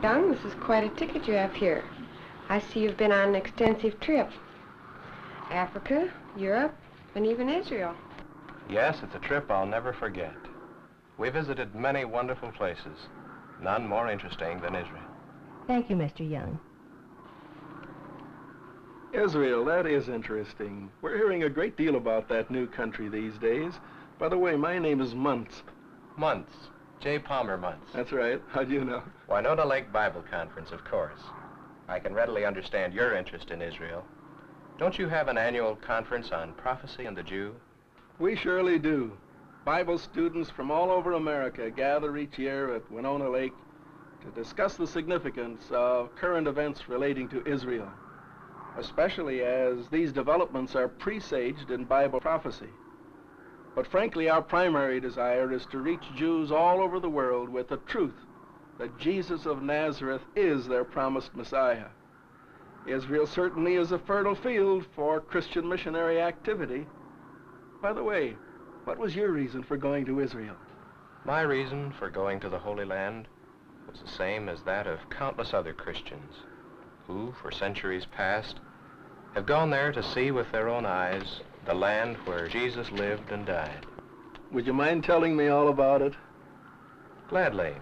Young, this is quite a ticket you have here. I see you've been on an extensive trip. Africa, Europe, and even Israel. Yes, it's a trip I'll never forget. We visited many wonderful places, none more interesting than Israel. Thank you, Mr. Young. Israel, that is interesting. We're hearing a great deal about that new country these days. By the way, my name is Muntz. Muntz. J. Palmer Muntz. That's right. How'd you know? Winona Lake Bible Conference, of course. I can readily understand your interest in Israel. Don't you have an annual conference on prophecy and the Jew? We surely do. Bible students from all over America gather each year at Winona Lake to discuss the significance of current events relating to Israel, especially as these developments are presaged in Bible prophecy. But frankly, our primary desire is to reach Jews all over the world with the truth that Jesus of Nazareth is their promised Messiah. Israel certainly is a fertile field for Christian missionary activity. By the way, what was your reason for going to Israel? My reason for going to the Holy Land was the same as that of countless other Christians who, for centuries past, have gone there to see with their own eyes the land where Jesus lived and died. Would you mind telling me all about it? Gladly.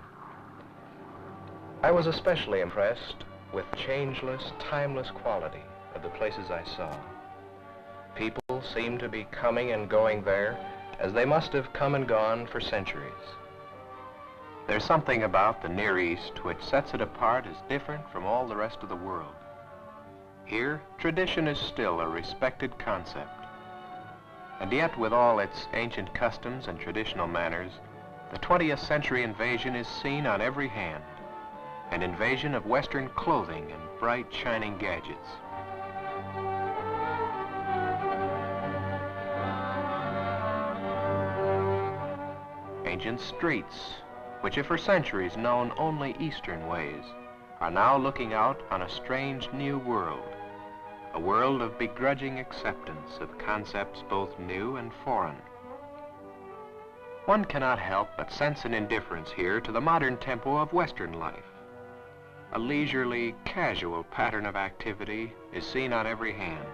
I was especially impressed with changeless, timeless quality of the places I saw. People seemed to be coming and going there as they must have come and gone for centuries. There's something about the Near East which sets it apart as different from all the rest of the world. Here, tradition is still a respected concept. And yet, with all its ancient customs and traditional manners, the 20th century invasion is seen on every hand. An invasion of Western clothing and bright, shining gadgets. Ancient streets, which have for centuries known only Eastern ways, are now looking out on a strange new world. A world of begrudging acceptance of concepts both new and foreign. One cannot help but sense an indifference here to the modern tempo of Western life. A leisurely, casual pattern of activity is seen on every hand.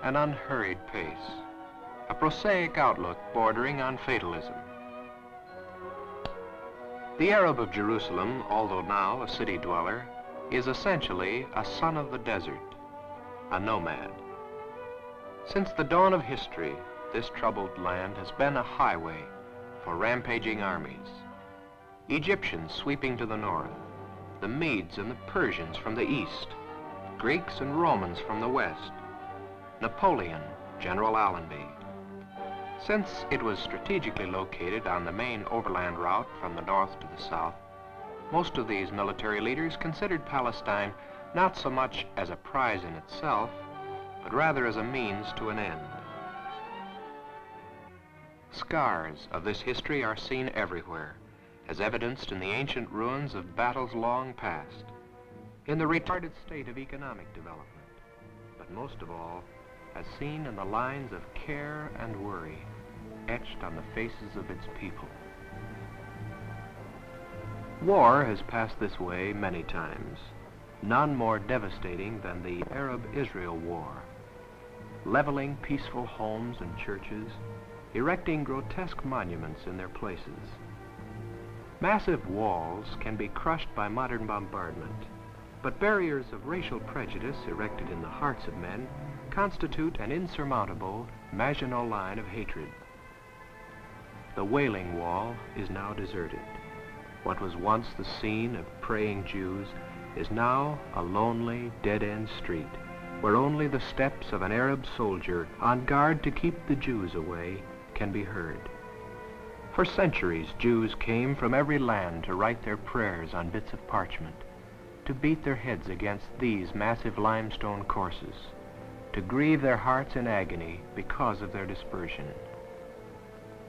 An unhurried pace. A prosaic outlook bordering on fatalism. The Arab of Jerusalem, although now a city dweller, is essentially a son of the desert. A nomad. Since the dawn of history, this troubled land has been a highway for rampaging armies. Egyptians sweeping to the north, the Medes and the Persians from the east, Greeks and Romans from the west, Napoleon, General Allenby. Since it was strategically located on the main overland route from the north to the south, most of these military leaders considered Palestine not so much as a prize in itself, but rather as a means to an end. Scars of this history are seen everywhere, as evidenced in the ancient ruins of battles long past, in the retarded state of economic development, but most of all, as seen in the lines of care and worry etched on the faces of its people. War has passed this way many times. None more devastating than the Arab-Israel War, leveling peaceful homes and churches, erecting grotesque monuments in their places. Massive walls can be crushed by modern bombardment, but barriers of racial prejudice erected in the hearts of men constitute an insurmountable Maginot Line of hatred. The Wailing Wall is now deserted. What was once the scene of praying Jews is now a lonely, dead-end street where only the steps of an Arab soldier on guard to keep the Jews away can be heard. For centuries, Jews came from every land to write their prayers on bits of parchment, to beat their heads against these massive limestone courses, to grieve their hearts in agony because of their dispersion.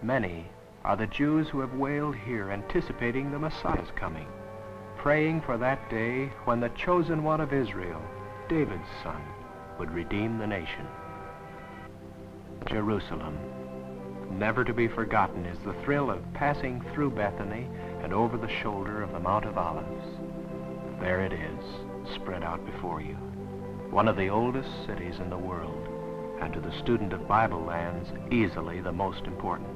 Many are the Jews who have wailed here anticipating the Messiah's coming, praying for that day when the chosen one of Israel, David's son, would redeem the nation. Jerusalem. Never to be forgotten is the thrill of passing through Bethany and over the shoulder of the Mount of Olives. There it is, spread out before you. One of the oldest cities in the world, and to the student of Bible lands, easily the most important.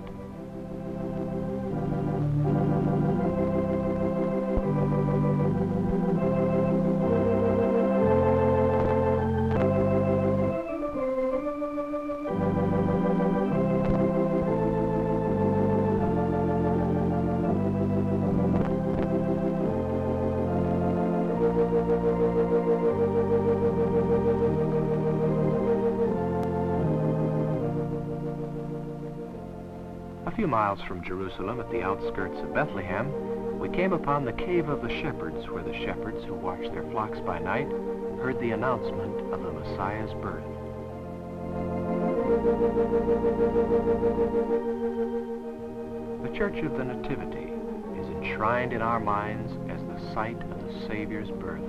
A few miles from Jerusalem, at the outskirts of Bethlehem, we came upon the Cave of the Shepherds, where the shepherds who watch their flocks by night heard the announcement of the Messiah's birth. The Church of the Nativity is enshrined in our minds as the site of the Savior's birth.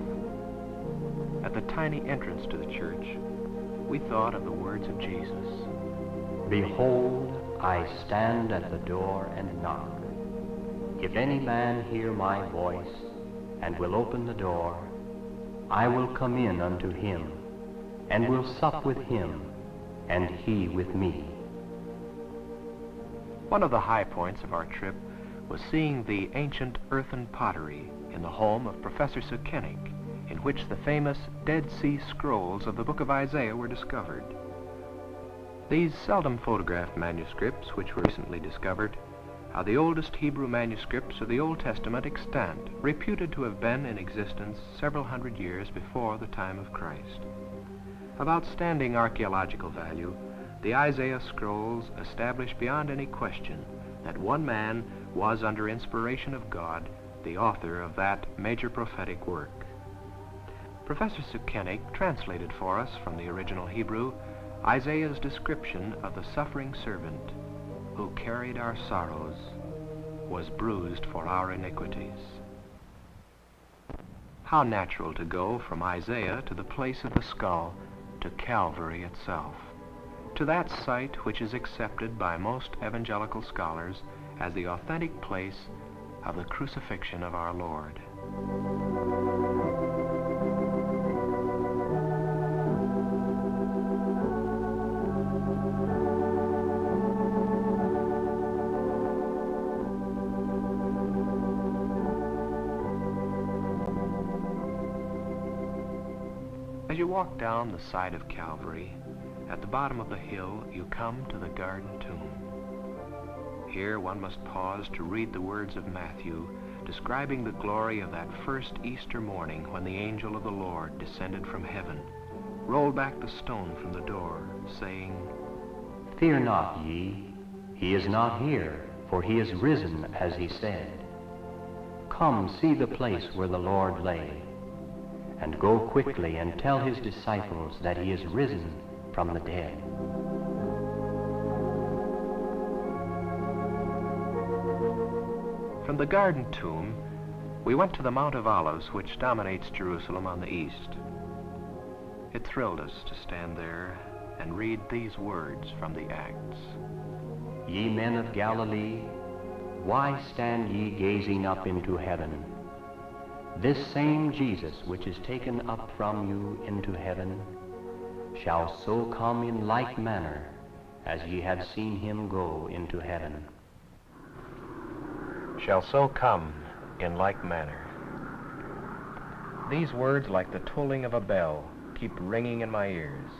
At the tiny entrance to the church, we thought of the words of Jesus. Behold, I stand at the door and knock. If any man hear my voice and will open the door, I will come in unto him, and will sup with him, and he with me. One of the high points of our trip was seeing the ancient earthen pottery in the home of Professor Sukenik, in which the famous Dead Sea Scrolls of the book of Isaiah were discovered. These seldom photographed manuscripts, which were recently discovered, are the oldest Hebrew manuscripts of the Old Testament extant, reputed to have been in existence several hundred years before the time of Christ. Of outstanding archaeological value, the Isaiah scrolls establish beyond any question that one man was, under inspiration of God, the author of that major prophetic work. Professor Sukenik translated for us from the original Hebrew Isaiah's description of the suffering servant who carried our sorrows, was bruised for our iniquities. How natural to go from Isaiah to the place of the skull, to Calvary itself, to that site which is accepted by most evangelical scholars as the authentic place of the crucifixion of our Lord. As you walk down the side of Calvary, at the bottom of the hill, you come to the garden tomb. Here one must pause to read the words of Matthew, describing the glory of that first Easter morning when the angel of the Lord descended from heaven, rolled back the stone from the door, saying, Fear not ye, he is not here, for he is risen as he said. Come see the place where the Lord lay, and go quickly and tell his disciples that he is risen from the dead. From the garden tomb, we went to the Mount of Olives, which dominates Jerusalem on the east. It thrilled us to stand there and read these words from the Acts. Ye men of Galilee, why stand ye gazing up into heaven? This same Jesus, which is taken up from you into heaven, shall so come in like manner as ye have seen him go into heaven. Shall so come in like manner. These words, like the tolling of a bell, keep ringing in my ears.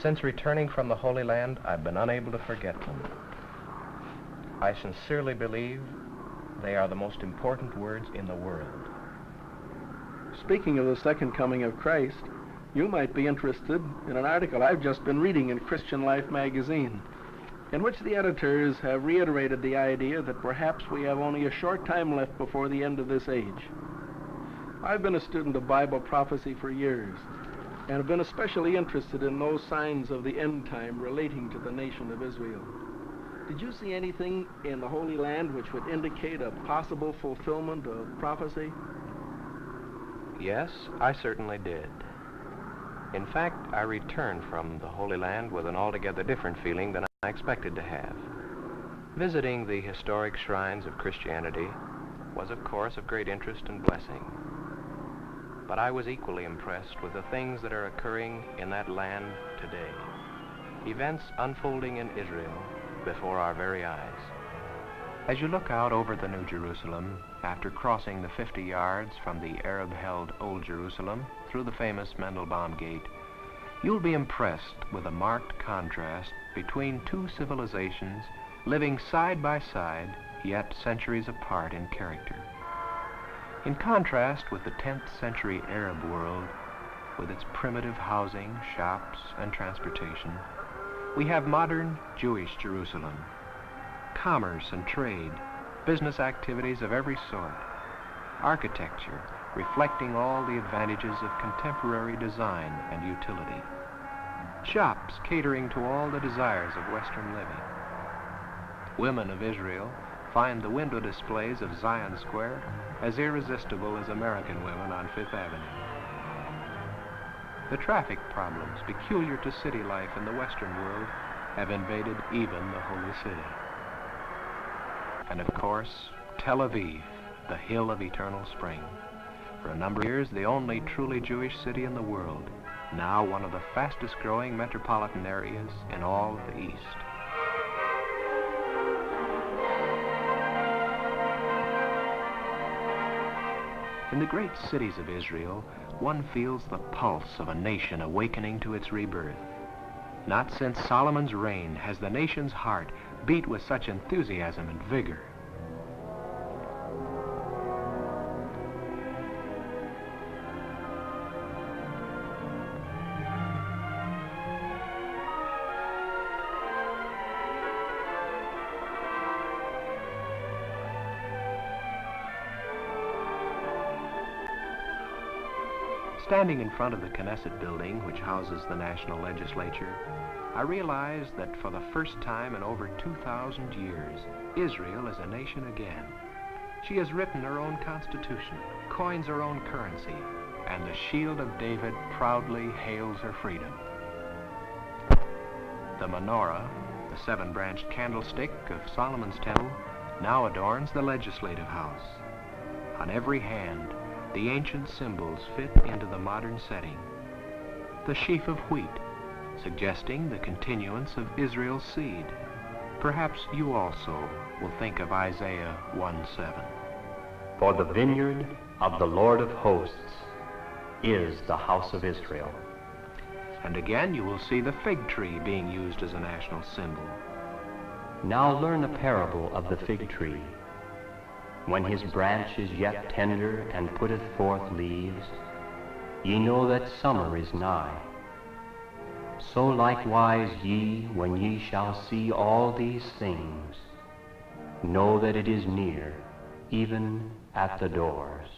Since returning from the Holy Land, I've been unable to forget them. I sincerely believe they are the most important words in the world. Speaking of the second coming of Christ, you might be interested in an article I've just been reading in Christian Life magazine, in which the editors have reiterated the idea that perhaps we have only a short time left before the end of this age. I've been a student of Bible prophecy for years, and have been especially interested in those signs of the end time relating to the nation of Israel. Did you see anything in the Holy Land which would indicate a possible fulfillment of prophecy? Yes, I certainly did. In fact, I returned from the Holy Land with an altogether different feeling than I expected to have. Visiting the historic shrines of Christianity was, of course, of great interest and blessing. but I was equally impressed with the things that are occurring in that land today. Events unfolding in Israel before our very eyes. As you look out over the New Jerusalem, after crossing the 50 yards from the Arab-held Old Jerusalem through the famous Mendelbaum Gate, you'll be impressed with a marked contrast between two civilizations living side by side, yet centuries apart in character. In contrast with the 10th century Arab world, with its primitive housing, shops, and transportation, we have modern Jewish Jerusalem. Commerce and trade, business activities of every sort, architecture reflecting all the advantages of contemporary design and utility, shops catering to all the desires of Western living. Women of Israel find the window displays of Zion Square as irresistible as American women on Fifth Avenue. The traffic problems peculiar to city life in the Western world have invaded even the Holy City. And of course, Tel Aviv, the hill of eternal spring. For a number of years, the only truly Jewish city in the world, now one of the fastest growing metropolitan areas in all of the East. In the great cities of Israel, one feels the pulse of a nation awakening to its rebirth. Not since Solomon's reign has the nation's heart beat with such enthusiasm and vigor. Standing in front of the Knesset building, which houses the national legislature, I realized that for the first time in over 2,000 years, Israel is a nation again. She has written her own constitution, coins her own currency, and the shield of David proudly hails her freedom. The menorah, the seven-branched candlestick of Solomon's temple, now adorns the legislative house. On every hand, the ancient symbols fit into the modern setting. The sheaf of wheat, suggesting the continuance of Israel's seed. Perhaps you also will think of Isaiah 1:7. For the vineyard of the Lord of hosts is the house of Israel. And again you will see the fig tree being used as a national symbol. Now learn the parable of the fig tree. When his branch is yet tender and putteth forth leaves, ye know that summer is nigh. So likewise ye, when ye shall see all these things, know that it is near, even at the doors.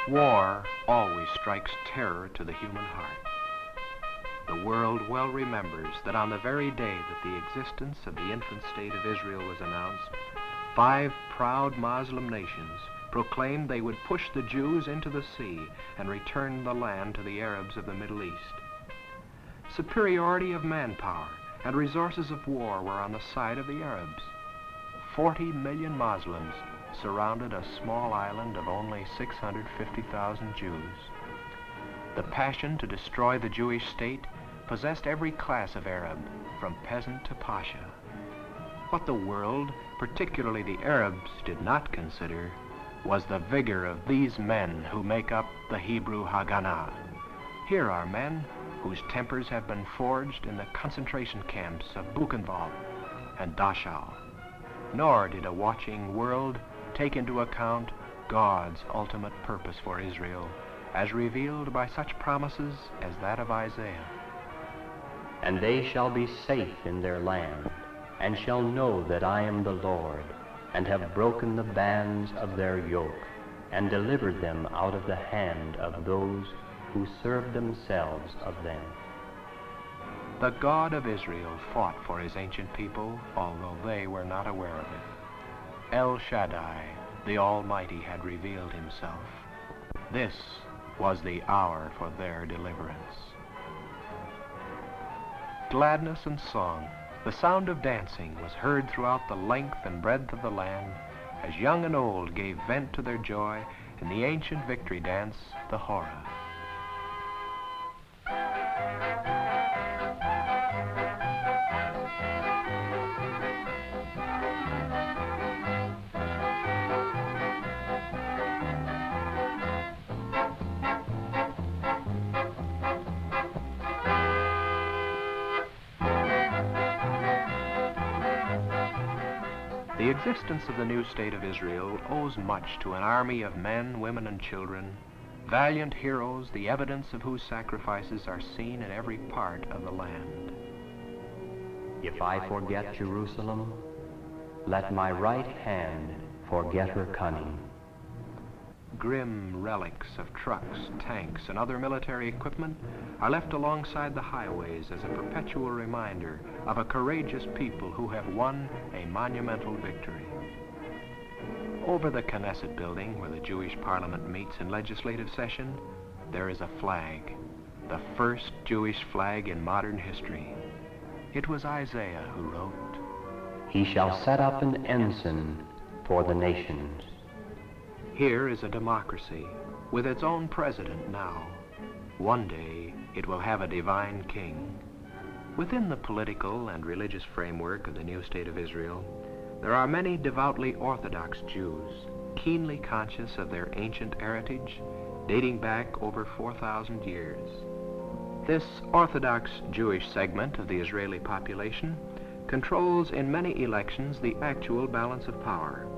War always strikes terror to the human heart. The world well remembers that on the very day that the existence of the infant state of Israel was announced, 5 proud Muslim nations proclaimed they would push the Jews into the sea and return the land to the Arabs of the Middle East. Superiority of manpower and resources of war were on the side of the Arabs. 40 million Muslims surrounded a small island of only 650,000 Jews. The passion to destroy the Jewish state possessed every class of Arab, from peasant to pasha. What the world, particularly the Arabs, did not consider was the vigor of these men who make up the Hebrew Haganah. Here are men whose tempers have been forged in the concentration camps of Buchenwald and Dachau. Nor did a watching world take into account God's ultimate purpose for Israel, as revealed by such promises as that of Isaiah. And they shall be safe in their land, and shall know that I am the Lord, and have broken the bands of their yoke, and delivered them out of the hand of those who served themselves of them. The God of Israel fought for his ancient people, although they were not aware of it. El Shaddai, the Almighty, had revealed himself. This was the hour for their deliverance. Gladness and song, the sound of dancing was heard throughout the length and breadth of the land as young and old gave vent to their joy in the ancient victory dance, the Hora. The existence of the new state of Israel owes much to an army of men, women, and children, valiant heroes, the evidence of whose sacrifices are seen in every part of the land. If I forget Jerusalem, let my right hand forget her cunning. Grim relics of trucks, tanks, and other military equipment are left alongside the highways as a perpetual reminder of a courageous people who have won a monumental victory. Over the Knesset building, where the Jewish parliament meets in legislative session, there is a flag, the first Jewish flag in modern history. It was Isaiah who wrote, "He shall set up an ensign for the nations." Here is a democracy with its own president now. One day it will have a divine king. Within the political and religious framework of the new state of Israel, there are many devoutly Orthodox Jews, keenly conscious of their ancient heritage, dating back over 4,000 years. This Orthodox Jewish segment of the Israeli population controls in many elections the actual balance of power,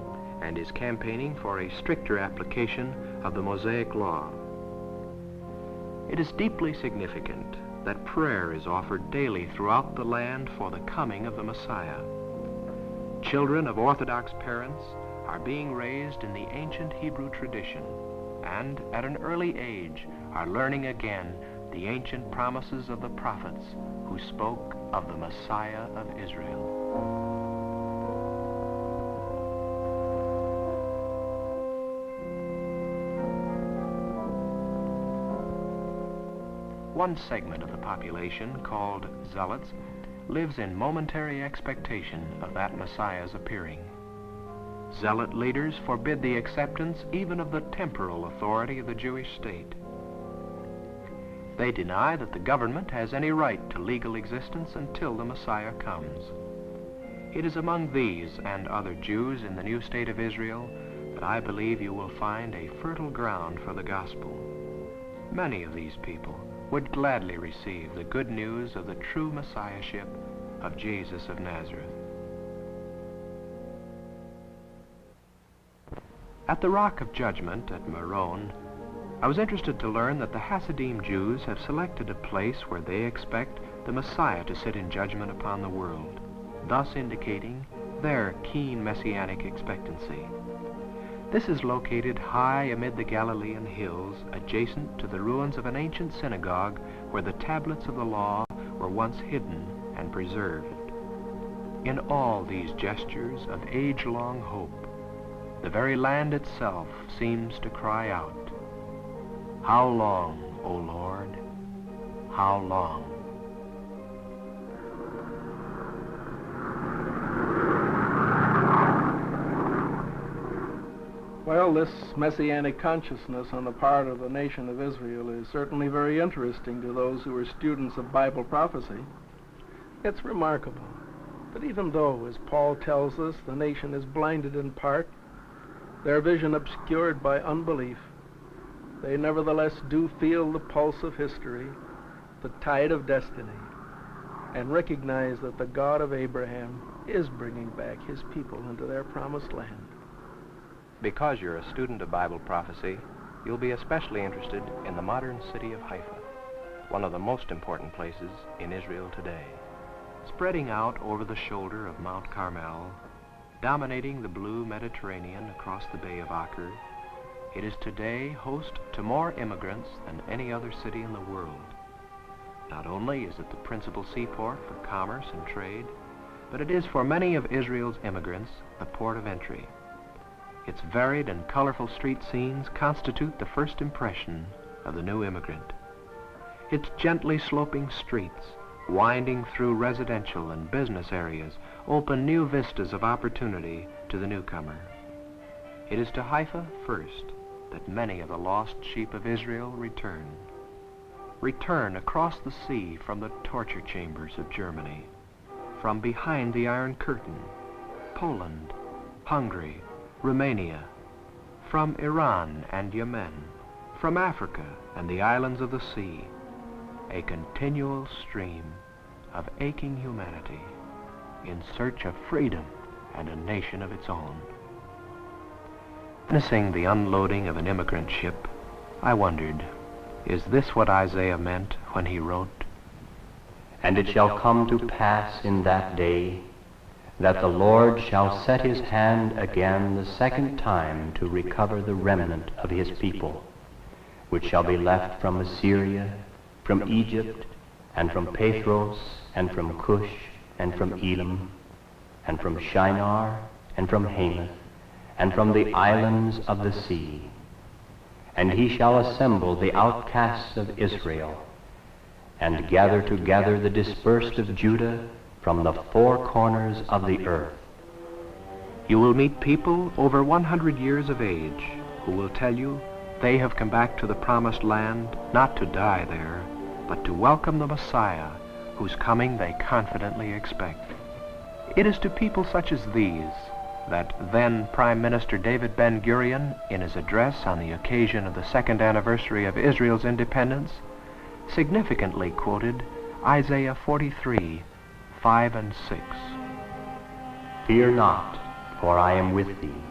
and is campaigning for a stricter application of the Mosaic Law. It is deeply significant that prayer is offered daily throughout the land for the coming of the Messiah. Children of Orthodox parents are being raised in the ancient Hebrew tradition, and at an early age are learning again the ancient promises of the prophets who spoke of the Messiah of Israel. One segment of the population, called Zealots, lives in momentary expectation of that Messiah's appearing. Zealot leaders forbid the acceptance even of the temporal authority of the Jewish state. They deny that the government has any right to legal existence until the Messiah comes. It is among these and other Jews in the new state of Israel that I believe you will find a fertile ground for the gospel. Many of these people would gladly receive the good news of the true Messiahship of Jesus of Nazareth. At the Rock of Judgment at Meron, I was interested to learn that the Hasidim Jews have selected a place where they expect the Messiah to sit in judgment upon the world, thus indicating their keen messianic expectancy. This is located high amid the Galilean hills, adjacent to the ruins of an ancient synagogue where the tablets of the law were once hidden and preserved. In all these gestures of age-long hope, the very land itself seems to cry out, "How long, O Lord? How long?" Well, this messianic consciousness on the part of the nation of Israel is certainly very interesting to those who are students of Bible prophecy. It's remarkable that even though, as Paul tells us, the nation is blinded in part, their vision obscured by unbelief, they nevertheless do feel the pulse of history, the tide of destiny, and recognize that the God of Abraham is bringing back his people into their promised land. Because you're a student of Bible prophecy, you'll be especially interested in the modern city of Haifa, one of the most important places in Israel today. Spreading out over the shoulder of Mount Carmel, dominating the blue Mediterranean across the Bay of Acre, it is today host to more immigrants than any other city in the world. Not only is it the principal seaport for commerce and trade, but it is for many of Israel's immigrants the port of entry. Its varied and colorful street scenes constitute the first impression of the new immigrant. Its gently sloping streets, winding through residential and business areas, open new vistas of opportunity to the newcomer. It is to Haifa first that many of the lost sheep of Israel return. Return across the sea from the torture chambers of Germany, from behind the Iron Curtain, Poland, Hungary, Romania, from Iran and Yemen, from Africa and the islands of the sea, a continual stream of aching humanity in search of freedom and a nation of its own. Witnessing the unloading of an immigrant ship, I wondered, is this what Isaiah meant when he wrote, "And it shall come to pass in that day, that the Lord shall set his hand again the second time to recover the remnant of his people, which shall be left from Assyria, from Egypt, and from Pathros, and from Cush, and from Elam, and from Shinar, and from Hamath, and from the islands of the sea. And he shall assemble the outcasts of Israel, and gather together the dispersed of Judah from the four corners of the earth." You will meet people over 100 years of age who will tell you they have come back to the promised land not to die there, but to welcome the Messiah whose coming they confidently expect. It is to people such as these that then Prime Minister David Ben-Gurion, in his address on the occasion of the second anniversary of Israel's independence, significantly quoted Isaiah 43, 5 and 6. "Fear not, for I am with thee.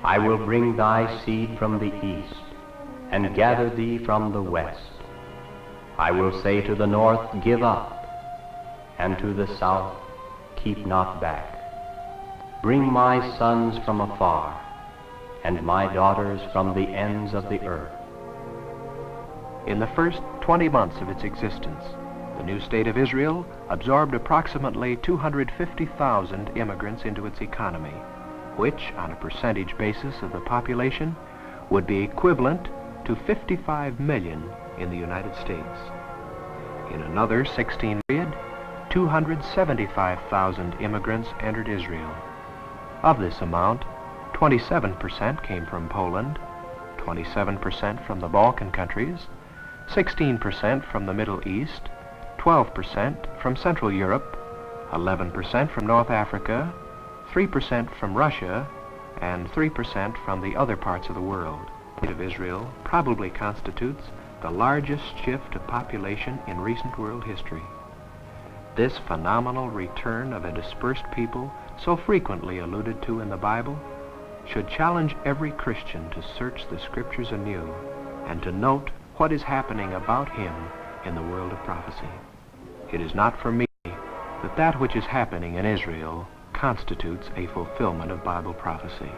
I will bring thy seed from the east, and gather thee from the west. I will say to the north, Give up, and to the south, Keep not back. Bring my sons from afar, and my daughters from the ends of the earth." In the first 20 months of its existence, the new state of Israel absorbed approximately 250,000 immigrants into its economy, which, on a percentage basis of the population, would be equivalent to 55 million in the United States. In another 16 period, 275,000 immigrants entered Israel. Of this amount, 27% came from Poland, 27% from the Balkan countries, 16% from the Middle East, 12% from Central Europe, 11% from North Africa, 3% from Russia, and 3% from the other parts of the world. The state of Israel probably constitutes the largest shift of population in recent world history. This phenomenal return of a dispersed people, so frequently alluded to in the Bible, should challenge every Christian to search the Scriptures anew and to note what is happening about him in the world of prophecy. It is not for me that which is happening in Israel constitutes a fulfillment of Bible prophecy.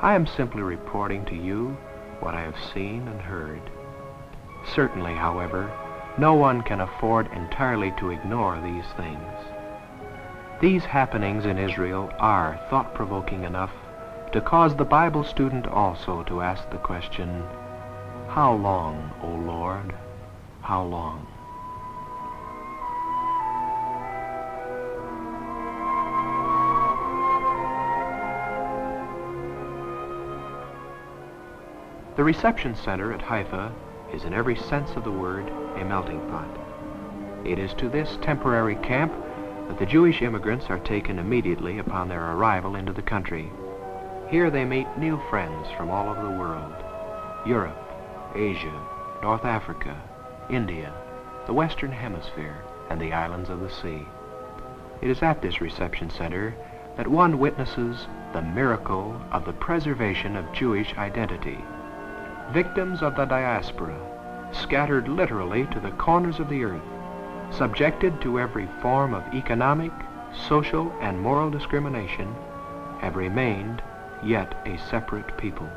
I am simply reporting to you what I have seen and heard. Certainly, however, no one can afford entirely to ignore these things. These happenings in Israel are thought-provoking enough to cause the Bible student also to ask the question, "How long, O Lord, how long?" The reception center at Haifa is in every sense of the word a melting pot. It is to this temporary camp that the Jewish immigrants are taken immediately upon their arrival into the country. Here they meet new friends from all over the world: Europe, Asia, North Africa, India, the Western Hemisphere, and the islands of the sea. It is at this reception center that one witnesses the miracle of the preservation of Jewish identity. Victims of the diaspora, scattered literally to the corners of the earth, subjected to every form of economic, social, and moral discrimination, have remained yet a separate people.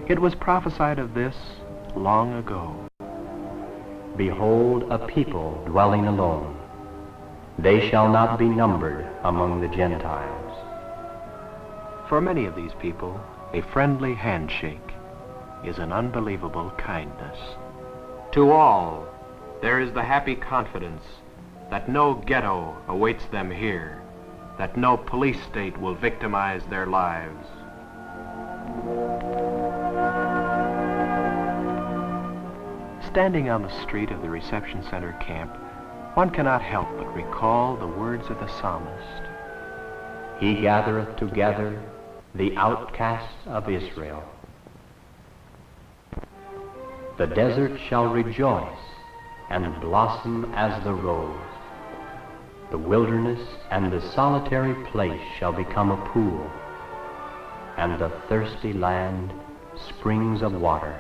It was prophesied of this long ago. "Behold, a people dwelling alone. They shall not be numbered among the Gentiles." For many of these people, a friendly handshake, is an unbelievable kindness. To all, there is the happy confidence that no ghetto awaits them here, that no police state will victimize their lives. Standing on the street of the reception center camp, one cannot help but recall the words of the psalmist. He gathereth together the outcasts of Israel. The desert shall rejoice and blossom as the rose. The wilderness and the solitary place shall become a pool, and the thirsty land springs of water.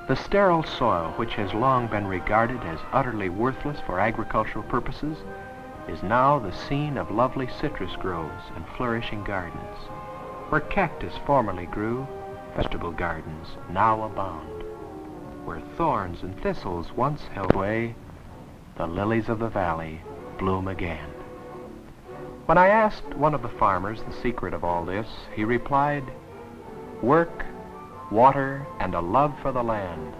The sterile soil, which has long been regarded as utterly worthless for agricultural purposes, is now the scene of lovely citrus groves and flourishing gardens. Where cactus formerly grew, vegetable gardens now abound. Where thorns and thistles once held sway, the lilies of the valley bloom again. When I asked one of the farmers the secret of all this, he replied, "Work, water, and a love for the land."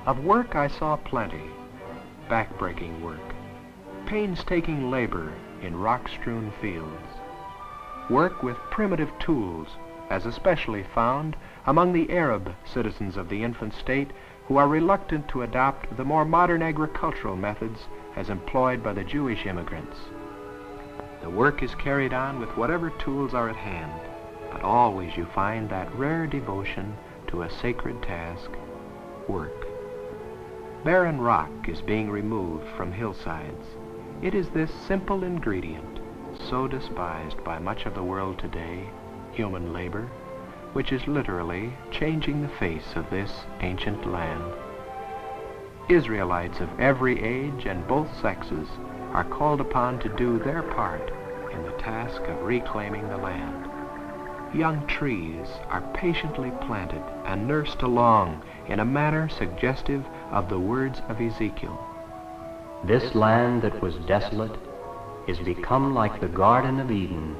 Of work I saw plenty, back-breaking work, painstaking labor in rock-strewn fields, work with primitive tools, as especially found among the Arab citizens of the infant state who are reluctant to adopt the more modern agricultural methods as employed by the Jewish immigrants. The work is carried on with whatever tools are at hand, but always you find that rare devotion to a sacred task, work. Barren rock is being removed from hillsides. It is this simple ingredient, so despised by much of the world today, human labor, which is literally changing the face of this ancient land. Israelites of every age and both sexes are called upon to do their part in the task of reclaiming the land. Young trees are patiently planted and nursed along in a manner suggestive of the words of Ezekiel. This land that was desolate is become like the Garden of Eden,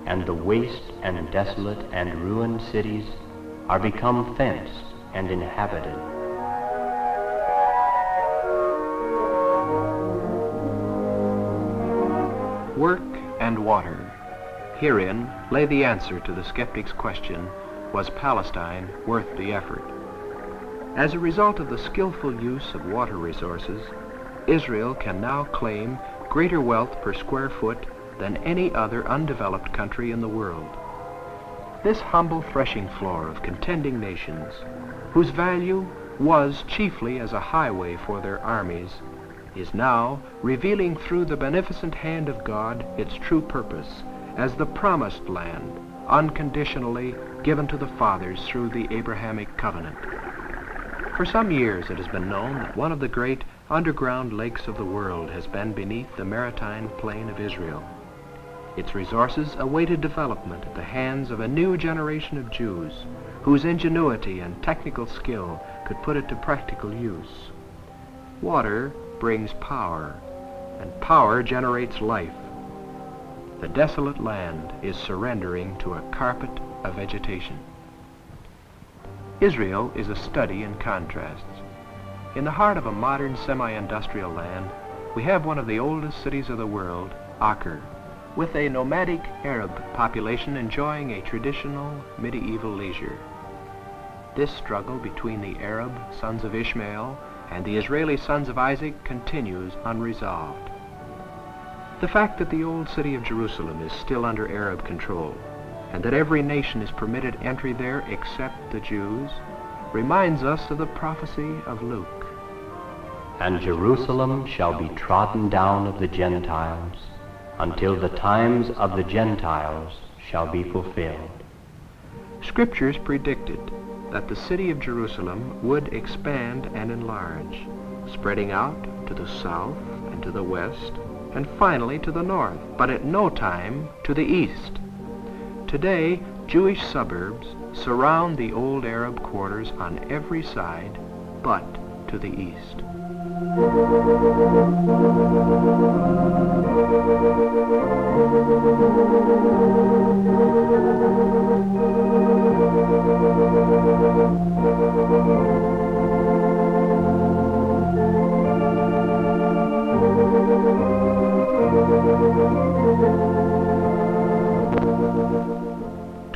and the waste and desolate and ruined cities are become fenced and inhabited. Work and water. Herein lay the answer to the skeptic's question, was Palestine worth the effort? As a result of the skillful use of water resources, Israel can now claim greater wealth per square foot than any other undeveloped country in the world. This humble threshing floor of contending nations, whose value was chiefly as a highway for their armies, is now revealing through the beneficent hand of God its true purpose as the promised land, unconditionally given to the fathers through the Abrahamic covenant. For some years it has been known that one of the great underground lakes of the world has been beneath the maritime plain of Israel. Its resources awaited development at the hands of a new generation of Jews whose ingenuity and technical skill could put it to practical use. Water brings power, and power generates life. The desolate land is surrendering to a carpet of vegetation. Israel is a study in contrasts. In the heart of a modern semi-industrial land, we have one of the oldest cities of the world, Acre, with a nomadic Arab population enjoying a traditional medieval leisure. This struggle between the Arab sons of Ishmael and the Israeli sons of Isaac continues unresolved. The fact that the old city of Jerusalem is still under Arab control, and that every nation is permitted entry there except the Jews, reminds us of the prophecy of Luke. And Jerusalem shall be trodden down of the Gentiles, until the times of the Gentiles shall be fulfilled. Scriptures predicted that the city of Jerusalem would expand and enlarge, spreading out to the south and to the west, and finally to the north, but at no time to the east. Today, Jewish suburbs surround the old Arab quarters on every side, but to the east.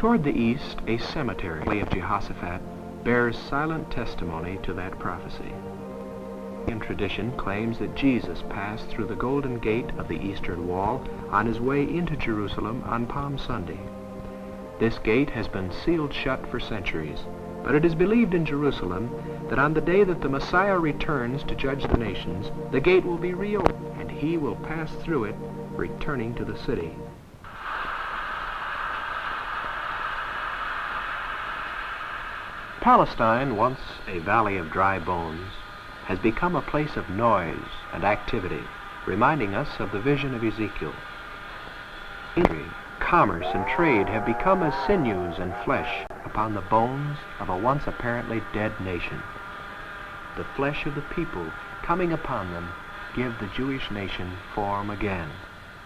Toward the east, a cemetery of Jehoshaphat bears silent testimony to that prophecy. And tradition claims that Jesus passed through the Golden Gate of the eastern wall on his way into Jerusalem on Palm Sunday. This gate has been sealed shut for centuries, but it is believed in Jerusalem that on the day that the Messiah returns to judge the nations, the gate will be reopened, and he will pass through it, returning to the city. Palestine, once a valley of dry bones, has become a place of noise and activity, reminding us of the vision of Ezekiel. Commerce and trade have become as sinews and flesh upon the bones of a once apparently dead nation. The flesh of the people coming upon them give the Jewish nation form again.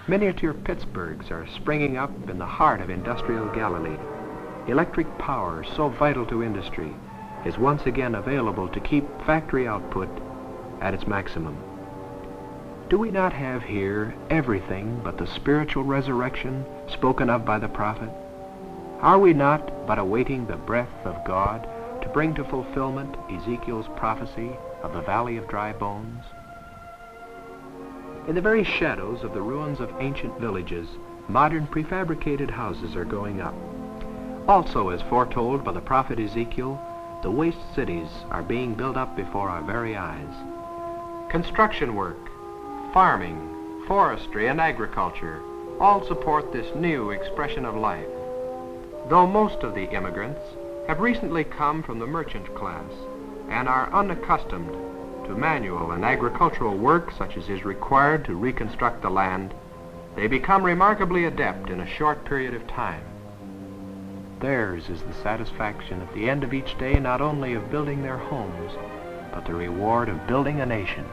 Miniature Pittsburghs are springing up in the heart of industrial Galilee. Electric power, so vital to industry, is once again available to keep factory output at its maximum. Do we not have here everything but the spiritual resurrection spoken of by the prophet? Are we not but awaiting the breath of God to bring to fulfillment Ezekiel's prophecy of the valley of dry bones? In the very shadows of the ruins of ancient villages, modern prefabricated houses are going up. Also, as foretold by the prophet Ezekiel, the waste cities are being built up before our very eyes. Construction work, farming, forestry, and agriculture all support this new expression of life. Though most of the immigrants have recently come from the merchant class and are unaccustomed to manual and agricultural work such as is required to reconstruct the land, they become remarkably adept in a short period of time. Theirs is the satisfaction at the end of each day not only of building their homes, but the reward of building a nation.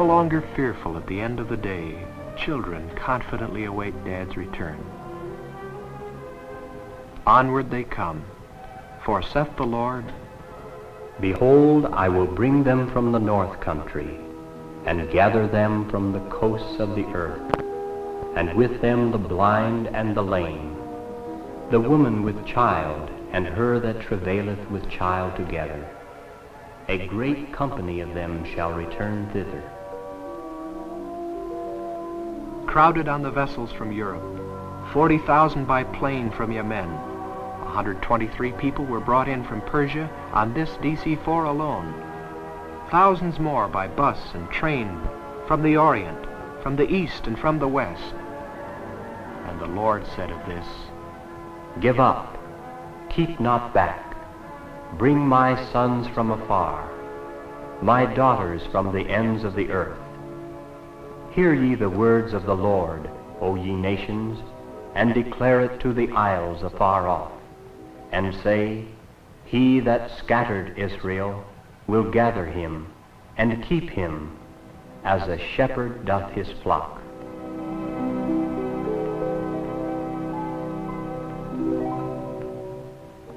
Longer fearful at the end of the day, children confidently await Dad's return. Onward they come, for saith the Lord, Behold, I will bring them from the north country, and gather them from the coasts of the earth, and with them the blind and the lame, the woman with child, and her that travaileth with child together. A great company of them shall return thither. Crowded on the vessels from Europe, 40,000 by plane from Yemen, 123 people were brought in from Persia on this DC-4 alone. Thousands more by bus and train from the Orient, from the East and from the West. And the Lord said of this, Give up, keep not back. Bring my sons from afar, my daughters from the ends of the earth. Hear ye the words of the Lord, O ye nations, and declare it to the isles afar off, and say, He that scattered Israel will gather him, and keep him, as a shepherd doth his flock.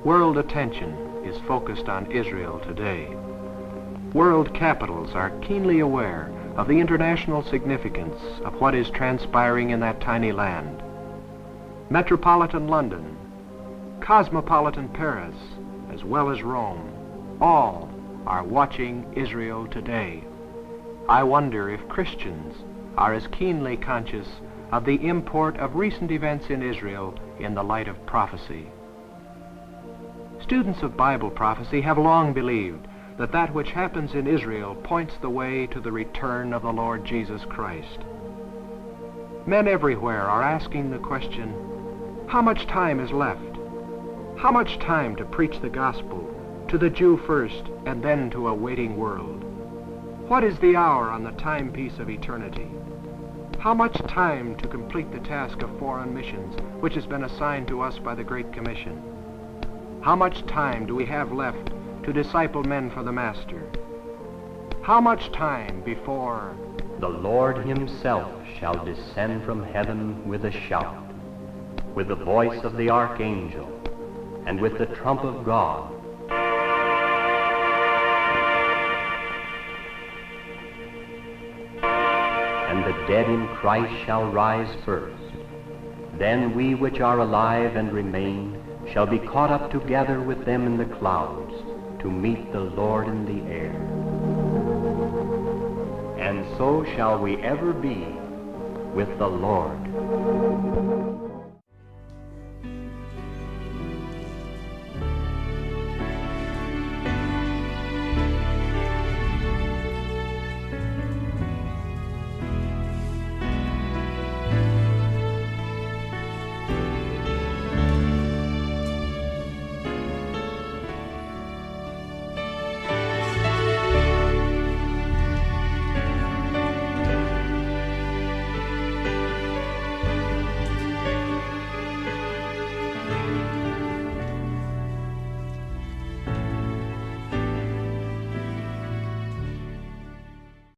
World attention is focused on Israel today. World capitals are keenly aware of the international significance of what is transpiring in that tiny land. Metropolitan London, cosmopolitan Paris, as well as Rome, all are watching Israel today. I wonder if Christians are as keenly conscious of the import of recent events in Israel in the light of prophecy. Students of Bible prophecy have long believed that which happens in Israel points the way to the return of the Lord Jesus Christ. Men everywhere are asking the question, how much time is left? How much time to preach the gospel to the Jew first and then to a waiting world? What is the hour on the timepiece of eternity? How much time to complete the task of foreign missions, which has been assigned to us by the Great Commission? How much time do we have left to disciple men for the Master? How much time before the Lord himself shall descend from heaven with a shout, with the voice of the archangel, and with the trump of God? And the dead in Christ shall rise first. Then we which are alive and remain shall be caught up together with them in the clouds to meet the Lord in the air. And so shall we ever be with the Lord.